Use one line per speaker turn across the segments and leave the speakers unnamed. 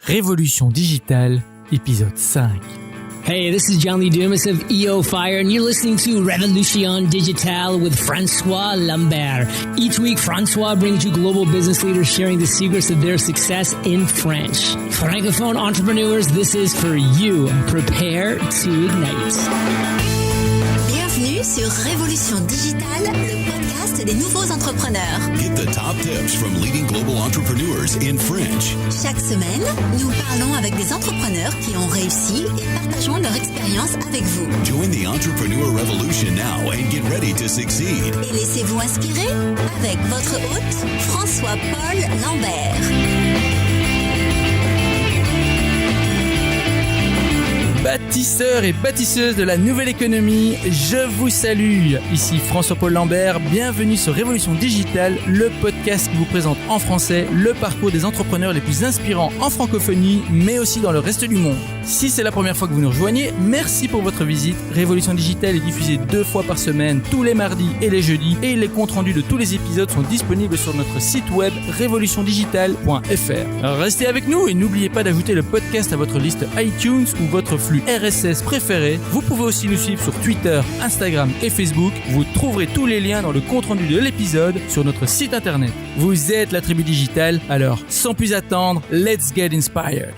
Révolution digitale, épisode 5.
Hey, this is John Lee Dumas of EO Fire, and you're listening to Révolution Digitale with François Lambert. Each week, François brings you global business leaders sharing the secrets of their success in French. Francophone entrepreneurs, this is for you. Prepare to ignite.
Bienvenue sur Révolution Digitale, le podcast des nouveaux entrepreneurs.
Get the top tips from leading global entrepreneurs in French.
Chaque semaine, nous parlons avec des entrepreneurs qui ont réussi et partageons leur expérience avec vous.
Join the entrepreneur revolution now and get ready to succeed.
Et laissez-vous inspirer avec votre hôte, François-Paul Lambert.
Bâtisseurs et bâtisseuses de la nouvelle économie, je vous salue. Ici François-Paul Lambert, bienvenue sur Révolution Digitale, le podcast qui vous présente en français le parcours des entrepreneurs les plus inspirants en francophonie, mais aussi dans le reste du monde. Si c'est la première fois que vous nous rejoignez, merci pour votre visite. Révolution Digitale est diffusée 2 fois par semaine, tous les mardis et les jeudis, et les comptes rendus de tous les épisodes sont disponibles sur notre site web révolutiondigitale.fr. Restez avec nous et n'oubliez pas d'ajouter le podcast à votre liste iTunes ou votre flux RSS préféré. Vous pouvez aussi nous suivre sur Twitter, Instagram et Facebook. Vous trouverez tous les liens dans le compte-rendu de l'épisode sur notre site internet. Vous êtes la tribu digitale, alors sans plus attendre, let's get inspired.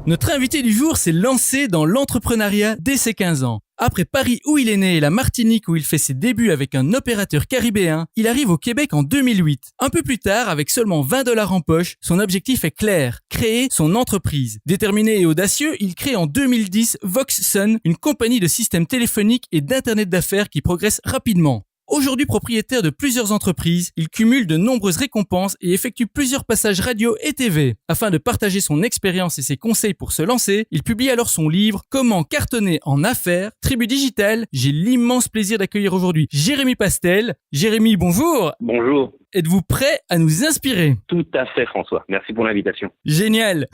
Notre invité du jour s'est lancé dans l'entrepreneuriat dès ses 15 ans. Après Paris où il est né et la Martinique où il fait ses débuts avec un opérateur caribéen, il arrive au Québec en 2008. Un peu plus tard, avec seulement $20 en poche, son objectif est clair, créer son entreprise. Déterminé et audacieux, il crée en 2010 VoxSun, une compagnie de systèmes téléphoniques et d'internet d'affaires qui progresse rapidement. Aujourd'hui propriétaire de plusieurs entreprises, il cumule de nombreuses récompenses et effectue plusieurs passages radio et TV. Afin de partager son expérience et ses conseils pour se lancer, il publie alors son livre « Comment cartonner en affaires ». Tribu Digitale, j'ai l'immense plaisir d'accueillir aujourd'hui Jérémy Pastel. Jérémy, bonjour.
Bonjour.
Êtes-vous prêt à nous inspirer?
Tout à fait, François. Merci pour l'invitation.
Génial.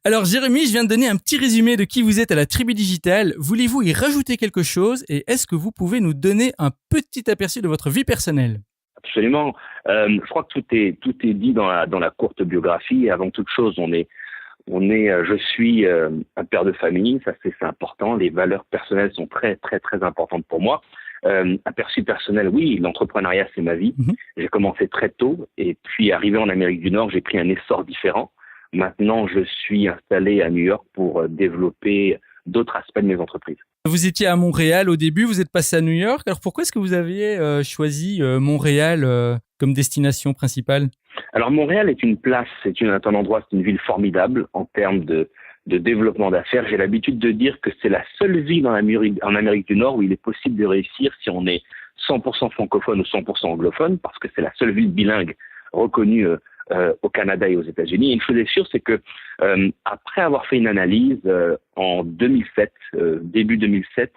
Alors, Jérémy, je viens de donner un petit résumé de qui vous êtes à la Tribu Digitale. Voulez-vous y rajouter quelque chose et est-ce que vous pouvez nous donner un petit aperçu de votre vie personnelle?
Absolument. Je crois que tout est dit dans la courte biographie. Et avant toute chose, je suis un père de famille. Ça, c'est important. Les valeurs personnelles sont très, très, très importantes pour moi. Aperçu personnel, oui, l'entrepreneuriat, c'est ma vie. J'ai commencé très tôt et puis arrivé en Amérique du Nord, j'ai pris un essor différent. Maintenant, je suis installé à New York pour développer d'autres aspects de mes entreprises.
Vous étiez à Montréal au début, vous êtes passé à New York. Alors pourquoi est-ce que vous aviez choisi Montréal comme destination principale? Alors
Montréal est un endroit, c'est une ville formidable en termes de développement d'affaires. J'ai l'habitude de dire que c'est la seule ville en Amérique du Nord où il est possible de réussir si on est 100% francophone ou 100% anglophone, parce que c'est la seule ville bilingue reconnue au Canada et aux États-Unis. Et une chose est sûre, c'est que après avoir fait une analyse en 2007, début 2007,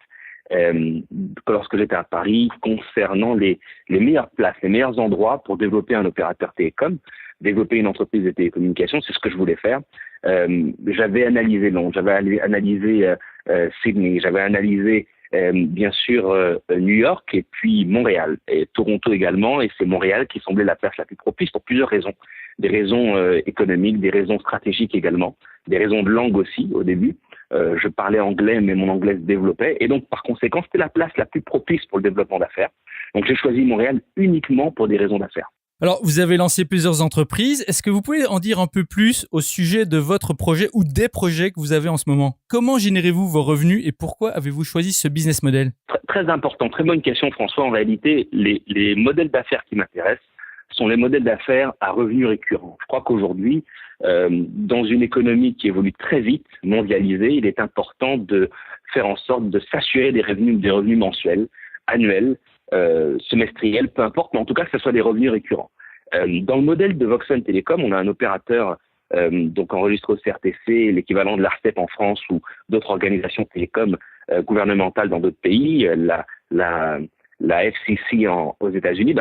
lorsque j'étais à Paris, concernant les meilleures places, les meilleurs endroits pour développer un opérateur télécom, développer une entreprise de télécommunications, c'est ce que je voulais faire. J'avais analysé Londres, j'avais analysé Sydney, j'avais analysé bien sûr New York et puis Montréal et Toronto également, et c'est Montréal qui semblait la place la plus propice pour plusieurs raisons. Des raisons économiques, des raisons stratégiques également, des raisons de langue aussi au début. Je parlais anglais, mais mon anglais se développait et donc par conséquent c'était la place la plus propice pour le développement d'affaires. Donc j'ai choisi Montréal uniquement pour des raisons d'affaires.
Alors, vous avez lancé plusieurs entreprises. Est-ce que vous pouvez en dire un peu plus au sujet de votre projet ou des projets que vous avez en ce moment? Comment générez-vous vos revenus et pourquoi avez-vous choisi ce business model?
Très important, très bonne question François. En réalité, les modèles d'affaires qui m'intéressent sont les modèles d'affaires à revenus récurrents. Je crois qu'aujourd'hui, dans une économie qui évolue très vite, mondialisée, il est important de faire en sorte de s'assurer des revenus mensuels, annuels, semestriels, peu importe, mais en tout cas que ce soit des revenus récurrents. Dans le modèle de VoxSun Télécom, on a un opérateur donc enregistré au CRTC, l'équivalent de l'ARCEP en France ou d'autres organisations télécom gouvernementales dans d'autres pays, la FCC aux États-Unis.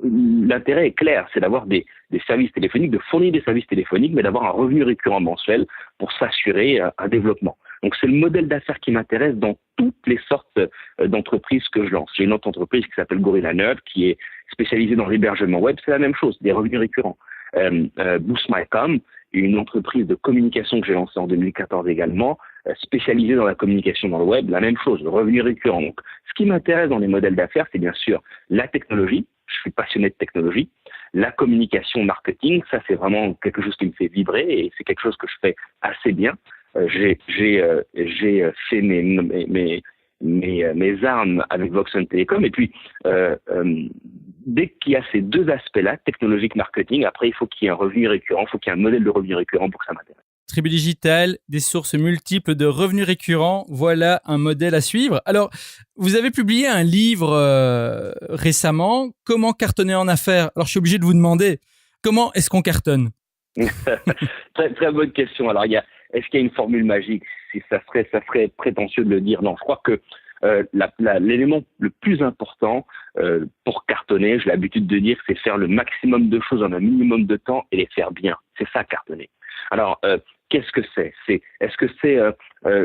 L'intérêt est clair, c'est d'avoir des services téléphoniques, de fournir des services téléphoniques, mais d'avoir un revenu récurrent mensuel pour s'assurer un développement. Donc c'est le modèle d'affaires qui m'intéresse dans toutes les sortes d'entreprises que je lance. J'ai une autre entreprise qui s'appelle Gorilla Nerd qui est spécialisée dans l'hébergement web, c'est la même chose, des revenus récurrents. BoostMyCom, une entreprise de communication que j'ai lancée en 2014 également, spécialisée dans la communication dans le web, la même chose, le revenu récurrent. Donc, ce qui m'intéresse dans les modèles d'affaires, c'est bien sûr la technologie. Je suis passionné de technologie. La communication, marketing, ça c'est vraiment quelque chose qui me fait vibrer et c'est quelque chose que je fais assez bien. J'ai fait mes armes avec Voxon Telecom et puis dès qu'il y a ces deux aspects-là, technologique, marketing, après il faut qu'il y ait un revenu récurrent, il faut qu'il y ait un modèle de revenu récurrent pour que ça m'intéresse.
Tribu Digital, des sources multiples de revenus récurrents, voilà un modèle à suivre. Alors, vous avez publié un livre récemment, Comment cartonner en affaires. Alors, je suis obligé de vous demander, comment est-ce qu'on cartonne?
Très, très bonne question. Alors, est-ce qu'il y a une formule magique? Si ça serait prétentieux de le dire. Non, je crois que l'élément le plus important pour cartonner, j'ai l'habitude de dire, c'est faire le maximum de choses en un minimum de temps et les faire bien. C'est ça, cartonner. Alors, qu'est-ce que c'est? Est-ce que c'est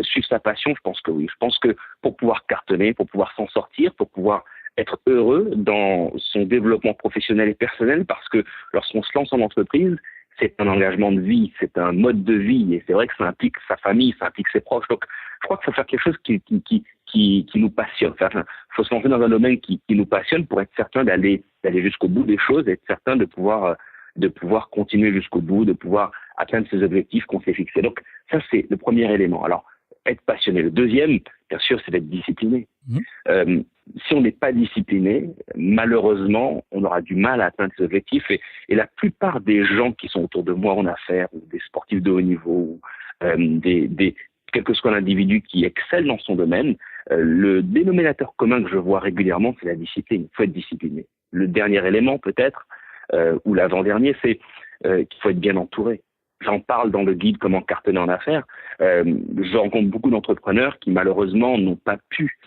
suivre sa passion? Je pense que oui. Je pense que pour pouvoir cartonner, pour pouvoir s'en sortir, pour pouvoir être heureux dans son développement professionnel et personnel, parce que lorsqu'on se lance en entreprise, c'est un engagement de vie, c'est un mode de vie, et c'est vrai que ça implique sa famille, ça implique ses proches. Donc, je crois qu'il faut faire quelque chose qui nous passionne. Il faut se lancer dans un domaine qui nous passionne pour être certain d'aller jusqu'au bout des choses, et être certain de pouvoir continuer jusqu'au bout, de pouvoir atteindre ses objectifs qu'on s'est fixés. Donc, ça, c'est le premier élément. Alors, être passionné. Le deuxième, bien sûr, c'est d'être discipliné. Si on n'est pas discipliné, malheureusement, on aura du mal à atteindre ses objectifs. Et la plupart des gens qui sont autour de moi en affaires, ou des sportifs de haut niveau, ou quel que soit l'individu qui excelle dans son domaine, le dénominateur commun que je vois régulièrement, c'est la discipline. Il faut être discipliné. Le dernier élément, peut-être, ou l'avant-dernier, c'est qu'il faut être bien entouré. J'en parle dans le guide Comment cartonner en affaires. Je rencontre beaucoup d'entrepreneurs qui malheureusement n'ont pas pu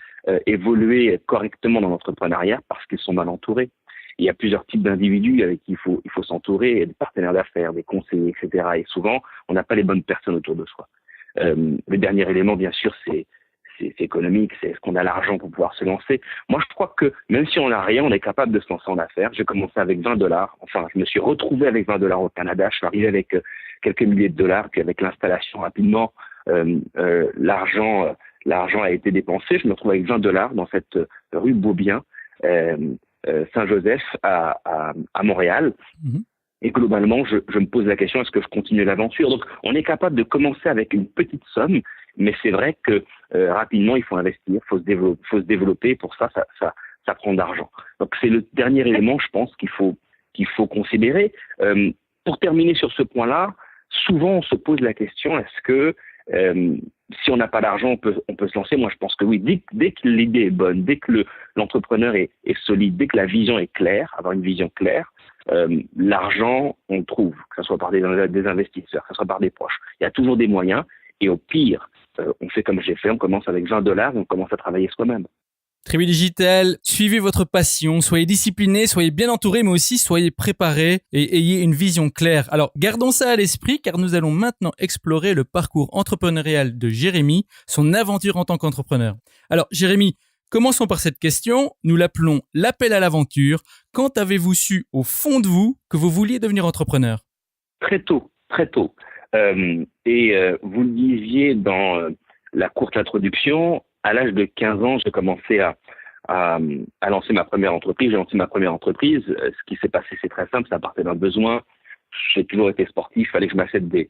évoluer correctement dans l'entrepreneuriat parce qu'ils sont mal entourés. Il y a plusieurs types d'individus avec qui il faut s'entourer, des partenaires d'affaires, des conseillers, etc. Et souvent, on n'a pas les bonnes personnes autour de soi. Le dernier élément, bien sûr, c'est économique, c'est est-ce qu'on a l'argent pour pouvoir se lancer. Moi, je crois que même si on n'a rien, on est capable de se lancer en affaires. J'ai commencé avec $20. Enfin, je me suis retrouvé avec $20 au Canada. Je suis arrivé avec quelques milliers de dollars. Puis avec l'installation, rapidement, l'argent a été dépensé. Je me retrouve avec $20 dans cette rue Beaubien, Saint-Joseph à Montréal. Et globalement, je me pose la question, est-ce que je continue l'aventure? Donc, on est capable de commencer avec une petite somme, mais c'est vrai que rapidement, il faut investir, il faut se développer. Pour ça prend de l'argent. Donc, c'est le dernier élément, je pense, qu'il faut considérer. Pour terminer sur ce point-là, souvent, on se pose la question, est-ce que si on n'a pas d'argent, on peut se lancer? Moi, je pense que oui. Dès que l'idée est bonne, dès que l'entrepreneur est solide, dès que la vision est claire, avoir une vision claire, l'argent, on le trouve, que ce soit par des investisseurs, que ce soit par des proches. Il y a toujours des moyens. Et au pire, on fait comme j'ai fait, on commence avec $20 et on commence à travailler soi-même.
Tribu Digital, suivez votre passion, soyez discipliné, soyez bien entouré, mais aussi soyez préparé et ayez une vision claire. Alors, gardons ça à l'esprit car nous allons maintenant explorer le parcours entrepreneurial de Jérémy, son aventure en tant qu'entrepreneur. Alors, Jérémy, commençons par cette question. Nous l'appelons l'appel à l'aventure. Quand avez-vous su au fond de vous que vous vouliez devenir entrepreneur?
Très tôt, très tôt. Vous le disiez dans la courte introduction, à l'âge de 15 ans, j'ai commencé à lancer ma première entreprise. J'ai lancé ma première entreprise. Ce qui s'est passé, c'est très simple, ça partait d'un besoin. J'ai toujours été sportif, il fallait que je m'achète des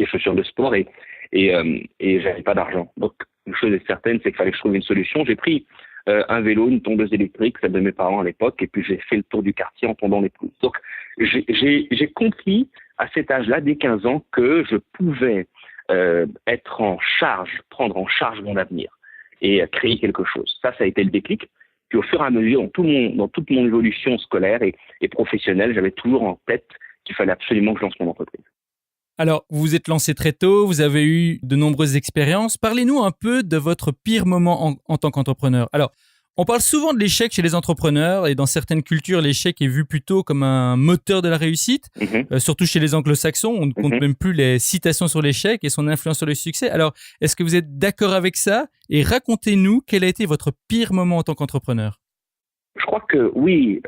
chaussures de sport et j'avais pas d'argent. Donc, une chose est certaine, c'est qu'il fallait que je trouve une solution. J'ai pris un vélo, une tondeuse électrique, celle de mes parents à l'époque, et puis j'ai fait le tour du quartier en tondant les pelouses. Donc, j'ai compris à cet âge-là, dès 15 ans, que je pouvais être en charge, prendre en charge mon avenir et créer quelque chose. Ça a été le déclic. Puis au fur et à mesure, dans toute mon évolution scolaire et professionnelle, j'avais toujours en tête qu'il fallait absolument que je lance mon entreprise.
Alors, vous vous êtes lancé très tôt, vous avez eu de nombreuses expériences. Parlez-nous un peu de votre pire moment en tant qu'entrepreneur. Alors, on parle souvent de l'échec chez les entrepreneurs et dans certaines cultures, l'échec est vu plutôt comme un moteur de la réussite, surtout chez les anglo-saxons. On ne compte même plus les citations sur l'échec et son influence sur le succès. Alors, est-ce que vous êtes d'accord avec ça? Et racontez-nous quel a été votre pire moment en tant qu'entrepreneur.
Je crois que oui,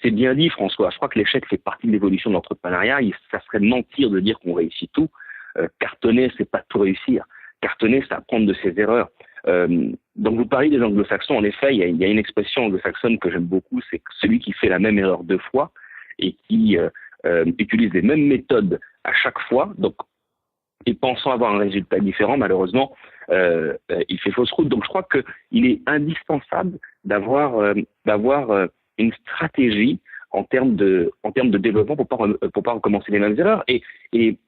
c'est bien dit, François. Je crois que l'échec fait partie de l'évolution de l'entrepreneuriat. Ça serait mentir de dire qu'on réussit tout. Cartonner, c'est pas tout réussir. Cartonner, c'est apprendre de ses erreurs. Donc vous parlez des anglo-saxons. En effet, il y a une expression anglo-saxonne que j'aime beaucoup, c'est que celui qui fait la même erreur 2 fois et qui utilise les mêmes méthodes à chaque fois, donc et pensant avoir un résultat différent, malheureusement, il fait fausse route. Donc je crois qu'il est indispensable d'avoir une stratégie en termes de développement pour pas recommencer les mêmes erreurs. Et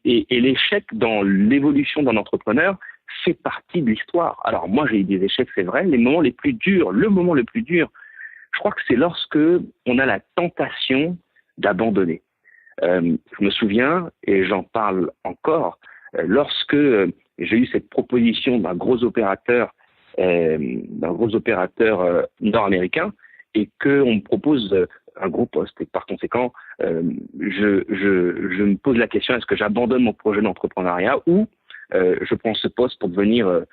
l'échec dans l'évolution d'un entrepreneur fait partie de l'histoire. Alors moi j'ai eu des échecs, c'est vrai. Le moment le plus dur, je crois que c'est lorsque on a la tentation d'abandonner. Je me souviens, et j'en parle encore, lorsque j'ai eu cette proposition d'un gros opérateur nord-américain, et qu'on me propose un gros poste, et par conséquent, je me pose la question, est-ce que j'abandonne mon projet d'entrepreneuriat ou je prends ce poste pour devenir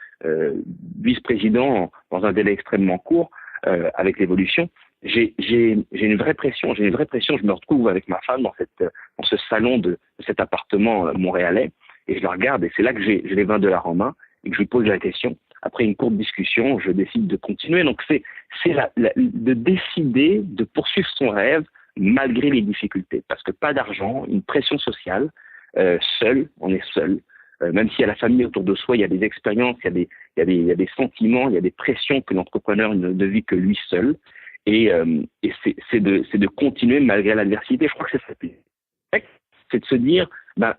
vice-président dans un délai extrêmement court avec l'évolution. J'ai une vraie pression. Je me retrouve avec ma femme dans ce salon de cet appartement montréalais, et je la regarde, et c'est là que j'ai les $20 en main et que je lui pose la question. Après une courte discussion, je décide de continuer. Donc c'est de décider de poursuivre son rêve malgré les difficultés, parce que pas d'argent, une pression sociale, on est seul. Même s'il y a la famille autour de soi, il y a des expériences, il y a des sentiments, il y a des pressions que l'entrepreneur ne vit que lui seul. Et c'est de continuer malgré l'adversité. Je crois que c'est ça. C'est de se dire,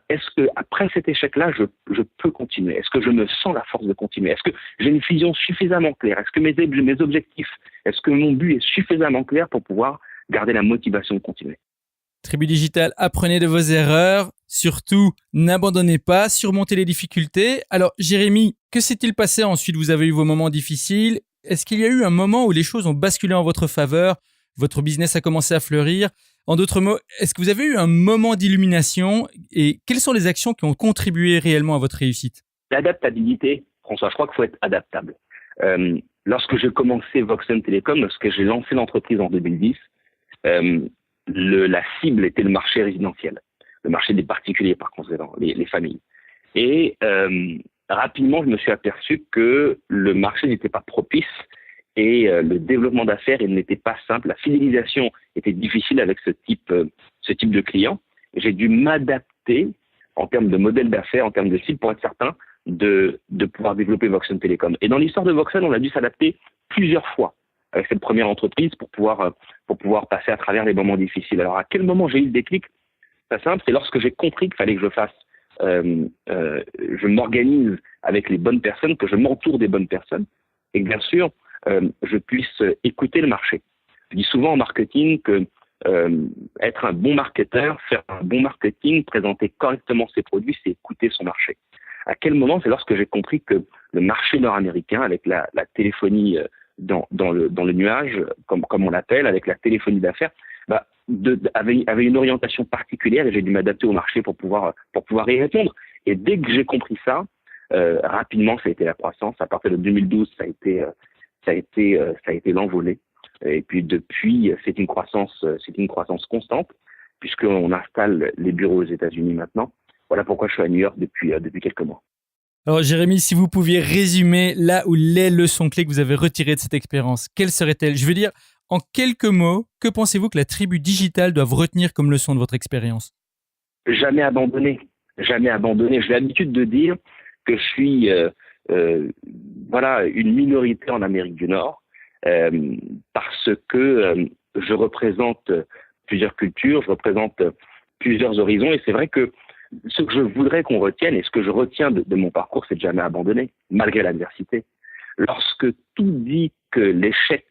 est-ce que après cet échec-là, je peux continuer? Est-ce que je me sens la force de continuer? Est-ce que j'ai une vision suffisamment claire? Est-ce que mes objectifs, est-ce que mon but est suffisamment clair pour pouvoir garder la motivation de continuer?
Tribu Digital, apprenez de vos erreurs. Surtout, n'abandonnez pas, surmontez les difficultés. Alors, Jérémy, que s'est-il passé ensuite? Vous avez eu vos moments difficiles. Est-ce qu'il y a eu un moment où les choses ont basculé en votre faveur? Votre business a commencé à fleurir? En d'autres mots, est-ce que vous avez eu un moment d'illumination? Et quelles sont les actions qui ont contribué réellement à votre réussite?
L'adaptabilité, François, je crois qu'il faut être adaptable. Lorsque j'ai commencé Voxen Telecom, lorsque j'ai lancé l'entreprise en 2010, la cible était le marché résidentiel, le marché des particuliers par conséquent, les familles. Et rapidement, je me suis aperçu que le marché n'était pas propice et le développement d'affaires il n'était pas simple. La fidélisation était difficile avec ce type de client. J'ai dû m'adapter en termes de modèle d'affaires, en termes de cible, pour être certain de pouvoir développer Voxen Telecom. Et dans l'histoire de Voxen, on a dû s'adapter plusieurs fois avec cette première entreprise pour pouvoir passer à travers les moments difficiles. Alors à quel moment j'ai eu le déclic? C'est simple, c'est lorsque j'ai compris qu'il fallait que je m'organise avec les bonnes personnes, que je m'entoure des bonnes personnes, et que bien sûr, je puisse écouter le marché. Je dis souvent en marketing que être un bon marketeur, faire un bon marketing, présenter correctement ses produits, c'est écouter son marché. À quel moment? C'est lorsque j'ai compris que le marché nord-américain, avec la téléphonie dans le nuage, comme on l'appelle, avec la téléphonie d'affaires, avait une orientation particulière, et j'ai dû m'adapter au marché pour pouvoir y répondre. Et dès que j'ai compris ça, rapidement, ça a été la croissance. À partir de 2012, ça a été l'envolée. Et puis depuis, c'est une croissance constante, puisqu'on installe les bureaux aux États-Unis maintenant. Voilà pourquoi je suis à New York depuis quelques mois.
Alors Jérémy, si vous pouviez résumer là où les leçons clés que vous avez retirées de cette expérience, quelles seraient-elles? Je veux dire, en quelques mots, que pensez-vous que la tribu digitale doive retenir comme leçon de votre expérience?
Jamais abandonner. Jamais abandonner. J'ai l'habitude de dire que je suis une minorité en Amérique du Nord parce que je représente plusieurs cultures, je représente plusieurs horizons, et c'est vrai que ce que je voudrais qu'on retienne, et ce que je retiens de mon parcours, c'est de jamais abandonner, malgré l'adversité. Lorsque tout dit que l'échec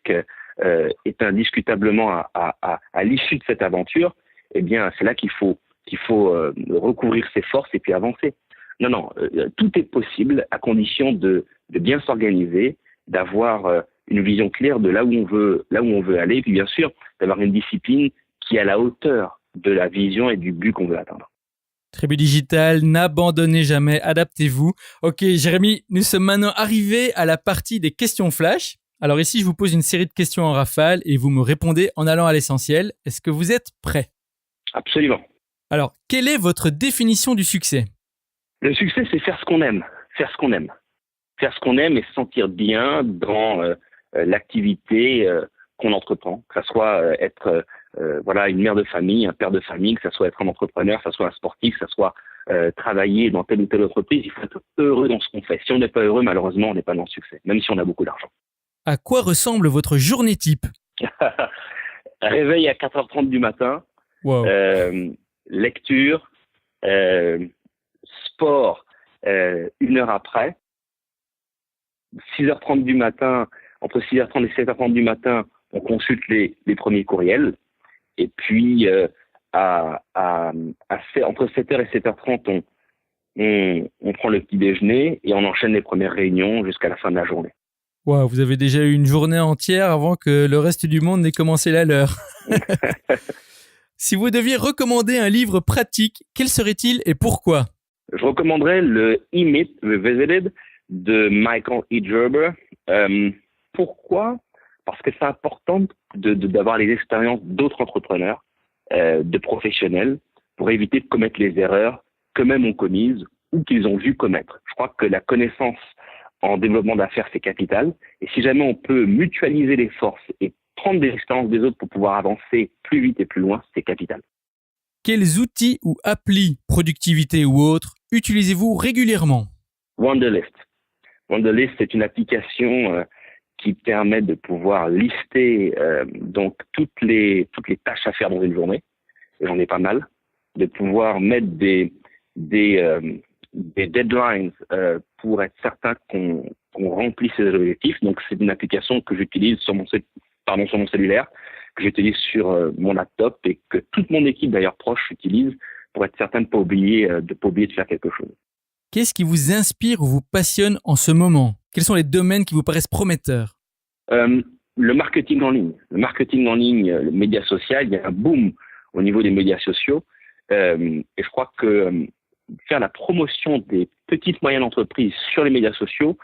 est indiscutablement à l'issue de cette aventure, eh bien, c'est là qu'il faut recouvrir ses forces et puis avancer. Non, tout est possible à condition de bien s'organiser, d'avoir une vision claire de là où on veut aller, et puis bien sûr, d'avoir une discipline qui est à la hauteur de la vision et du but qu'on veut atteindre.
Tribu Digital, n'abandonnez jamais, adaptez-vous. Ok, Jérémy, nous sommes maintenant arrivés à la partie des questions flash. Alors ici, je vous pose une série de questions en rafale et vous me répondez en allant à l'essentiel. Est-ce que vous êtes prêt?
Absolument.
Alors, quelle est votre définition du succès?
Le succès, c'est faire ce qu'on aime. Faire ce qu'on aime. Faire ce qu'on aime et se sentir bien dans l'activité qu'on entreprend. Que ça soit être une mère de famille, un père de famille, que ça soit être un entrepreneur, que ça soit un sportif, que ça soit travailler dans telle ou telle entreprise. Il faut être heureux dans ce qu'on fait. Si on n'est pas heureux, malheureusement, on n'est pas dans le succès, même si on a beaucoup d'argent.
À quoi ressemble votre journée type?
Réveil à 4h30 du matin,
Wow.
lecture, sport 1 heure après, 6h30 du matin, entre 6h30 et 7h30 du matin, on consulte les premiers courriels, et puis entre 7h et 7h30, on prend le petit déjeuner et on enchaîne les premières réunions jusqu'à la fin de la journée.
Wow, vous avez déjà eu une journée entière avant que le reste du monde n'ait commencé la leur. Si vous deviez recommander un livre pratique, quel serait-il et pourquoi?
Je recommanderais le E-Myth Revisited de Michael E. Gerber. Pourquoi? Parce que c'est important d'avoir les expériences d'autres entrepreneurs, de professionnels, pour éviter de commettre les erreurs qu'eux-mêmes ont commises ou qu'ils ont vu commettre. Je crois que la connaissance en développement d'affaires, c'est capital. Et si jamais on peut mutualiser les forces et prendre des expériences des autres pour pouvoir avancer plus vite et plus loin, c'est capital.
Quels outils ou applis, productivité ou autres, utilisez-vous régulièrement?
Wunderlist. Wunderlist, c'est une application qui permet de pouvoir lister donc toutes les tâches à faire dans une journée. Et j'en ai pas mal. De pouvoir mettre des deadlines pour être certain qu'on remplit ses objectifs. Donc, c'est une application que j'utilise sur mon cellulaire, que j'utilise sur mon laptop et que toute mon équipe, d'ailleurs proche, utilise pour être certain de ne pas oublier de faire quelque chose.
Qu'est-ce qui vous inspire ou vous passionne en ce moment? Quels sont les domaines qui vous paraissent prometteurs?
Le marketing en ligne. Le marketing en ligne, le média social, il y a un boom au niveau des médias sociaux. Et je crois que faire la promotion des petites moyennes entreprises sur les médias sociaux,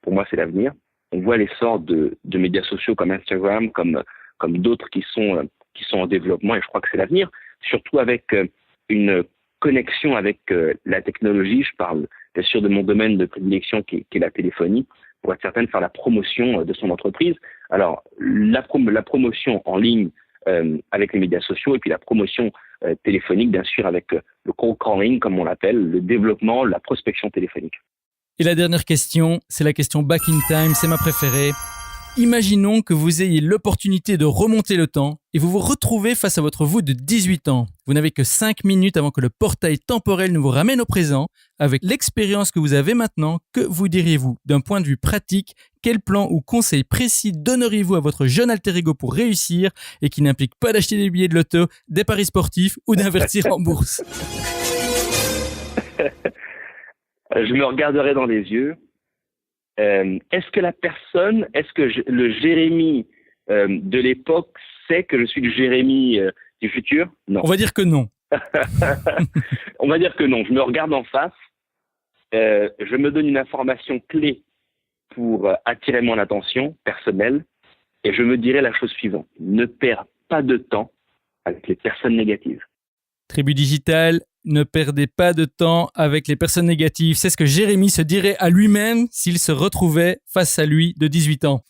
pour moi, c'est l'avenir. On voit l'essor de médias sociaux comme Instagram, comme d'autres qui sont en développement, et je crois que c'est l'avenir. Surtout avec une connexion avec la technologie. Je parle bien sûr de mon domaine de prédilection qui est la téléphonie, pour être certain de faire la promotion de son entreprise. Alors, la promotion en ligne avec les médias sociaux et puis la promotion téléphonique, bien sûr, avec le cold calling, comme on l'appelle, le développement, la prospection téléphonique.
Et la dernière question, c'est la question back in time, c'est ma préférée. Imaginons que vous ayez l'opportunité de remonter le temps et vous vous retrouvez face à votre vous de 18 ans. Vous n'avez que 5 minutes avant que le portail temporel ne vous ramène au présent. Avec l'expérience que vous avez maintenant, que vous diriez-vous? D'un point de vue pratique, quel plan ou conseil précis donneriez-vous à votre jeune alter ego pour réussir et qui n'implique pas d'acheter des billets de loto, des paris sportifs ou d'investir en bourse?
Je me regarderai dans les yeux. Est-ce que le Jérémy de l'époque sait que je suis le Jérémy du futur? Non.
On va dire que non.
On va dire que non. Je me regarde en face. Je me donne une information clé pour attirer mon attention personnelle et je me dirai la chose suivante. Ne perds pas de temps avec les personnes négatives.
Tribu Digital, ne perdez pas de temps avec les personnes négatives. C'est ce que Jérémy se dirait à lui-même s'il se retrouvait face à lui de 18 ans.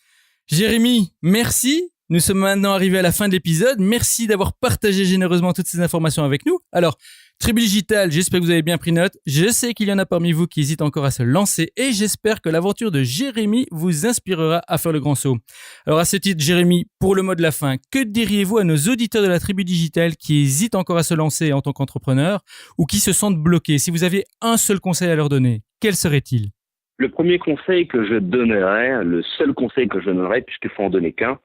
Jérémy, merci. Nous sommes maintenant arrivés à la fin de l'épisode. Merci d'avoir partagé généreusement toutes ces informations avec nous. Alors, Tribu Digital, j'espère que vous avez bien pris note. Je sais qu'il y en a parmi vous qui hésitent encore à se lancer et j'espère que l'aventure de Jérémy vous inspirera à faire le grand saut. Alors à ce titre, Jérémy, pour le mot de la fin, que diriez-vous à nos auditeurs de la Tribu Digital qui hésitent encore à se lancer en tant qu'entrepreneur ou qui se sentent bloqués? Si vous avez un seul conseil à leur donner, quel serait-il?
Le premier conseil que je donnerais, le seul conseil que je donnerais, puisqu'il faut en donner qu'un,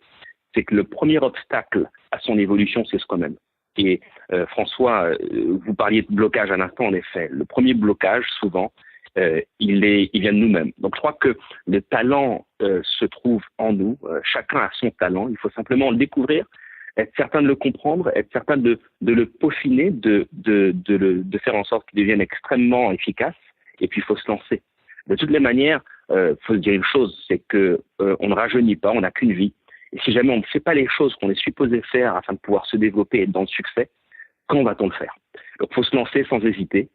c'est que le premier obstacle à son évolution, c'est soi-même. Et François, vous parliez de blocage à l'instant, en effet. Le premier blocage, souvent, il vient de nous-mêmes. Donc je crois que le talent se trouve en nous. Chacun a son talent. Il faut simplement le découvrir, être certain de le comprendre, être certain de le peaufiner, de faire en sorte qu'il devienne extrêmement efficace. Et puis il faut se lancer. De toutes les manières, faut se dire une chose, c'est que on ne rajeunit pas, on n'a qu'une vie. Et si jamais on ne fait pas les choses qu'on est supposé faire afin de pouvoir se développer et être dans le succès, quand va-t-on le faire? Donc, il faut se lancer sans hésiter,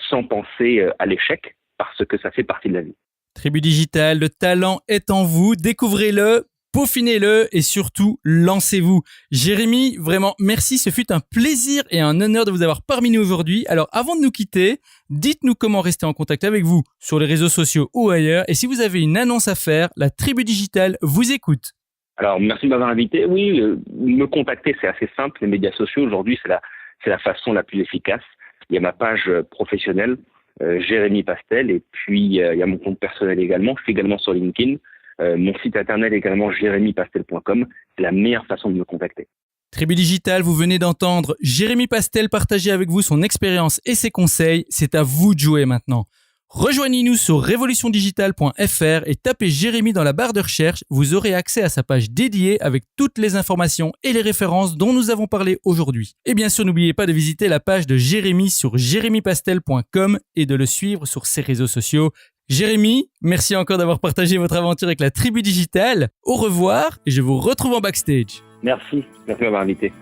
sans penser à l'échec, parce que ça fait partie de la vie.
Tribu Digital, le talent est en vous, découvrez-le, peaufinez-le et surtout, lancez-vous. Jérémy, vraiment, merci, ce fut un plaisir et un honneur de vous avoir parmi nous aujourd'hui. Alors, avant de nous quitter, dites-nous comment rester en contact avec vous sur les réseaux sociaux ou ailleurs. Et si vous avez une annonce à faire, la Tribu Digital vous écoute.
Alors, merci de m'avoir invité. Oui, me contacter, c'est assez simple. Les médias sociaux, aujourd'hui, c'est la façon la plus efficace. Il y a ma page professionnelle, Jérémy Pastel, et puis il y a mon compte personnel également. Je suis également sur LinkedIn. Mon site internet également, jérémypastel.com. C'est la meilleure façon de me contacter.
Tribu Digital, vous venez d'entendre Jérémy Pastel partager avec vous son expérience et ses conseils. C'est à vous de jouer maintenant. Rejoignez-nous sur revolutiondigitale.fr et tapez Jérémy dans la barre de recherche. Vous aurez accès à sa page dédiée avec toutes les informations et les références dont nous avons parlé aujourd'hui. Et bien sûr, n'oubliez pas de visiter la page de Jérémy sur jérémypastel.com et de le suivre sur ses réseaux sociaux. Jérémy, merci encore d'avoir partagé votre aventure avec la Tribu Digital. Au revoir et je vous retrouve en backstage.
Merci de m'avoir invité.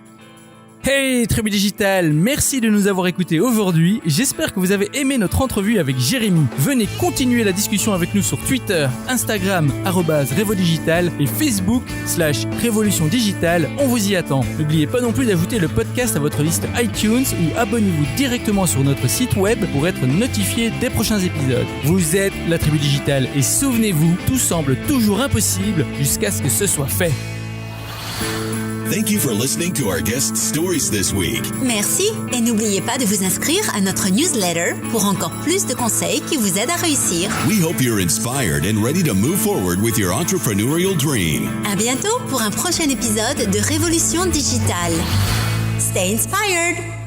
Hey Tribu Digital, merci de nous avoir écoutés aujourd'hui. J'espère que vous avez aimé notre entrevue avec Jérémy. Venez continuer la discussion avec nous sur Twitter, Instagram, @RevoDigital et Facebook /Révolution Digitale. On vous y attend. N'oubliez pas non plus d'ajouter le podcast à votre liste iTunes ou abonnez-vous directement sur notre site web pour être notifié des prochains épisodes. Vous êtes la Tribu Digital et souvenez-vous, tout semble toujours impossible jusqu'à ce que ce soit fait.
Thank you for listening to our guest stories this week.
Merci et n'oubliez pas de vous inscrire à notre newsletter pour encore plus de conseils qui vous aident à réussir.
We hope you're inspired and ready to move forward with your entrepreneurial dream.
À bientôt pour un prochain épisode de Révolution Digitale. Stay inspired!